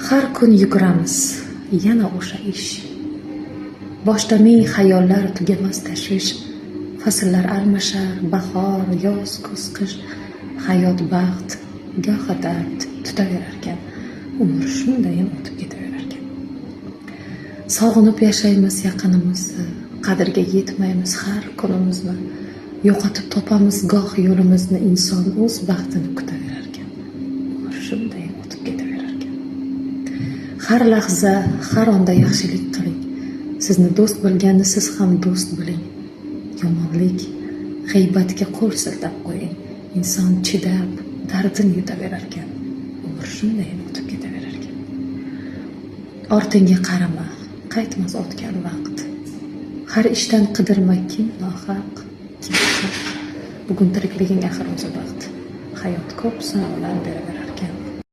Har kun yuguramiz, yana o'sha ish. Boshda ming xayollar, tugamas tashvish. Fasllar almashar, bahor, yoz, kuz, qish. Hayot baxt, gohi dard tutaverarkan, umr shundayin o'tib ketaverarkan. Sog'inib yashaymiz yaqinimizni, qadriga yetmaymiz har kunimizni. Yo'qotib topamiz goh yo'limizni, inson o'z baxtini kutaverarkan, umr shundayin o'tib ketaverarkan. Har lahza, har onda yaxshilik qiling. Sizni do'st bilganni siz ham do'st biling. Yomonlik, g'iybatga qo'l siltab qo'ying. Inson chidab, dardini yutaverarkan, umr shundayin o'tib ketaverarkan. Ortingga qarama, qaytmas o'tgan vaqt. Har ishdan qidirma, kim nohaq, kim haq. Bugun tirikliging axir o'zi baxt. Hayot ko'p sinovlar beraveradi.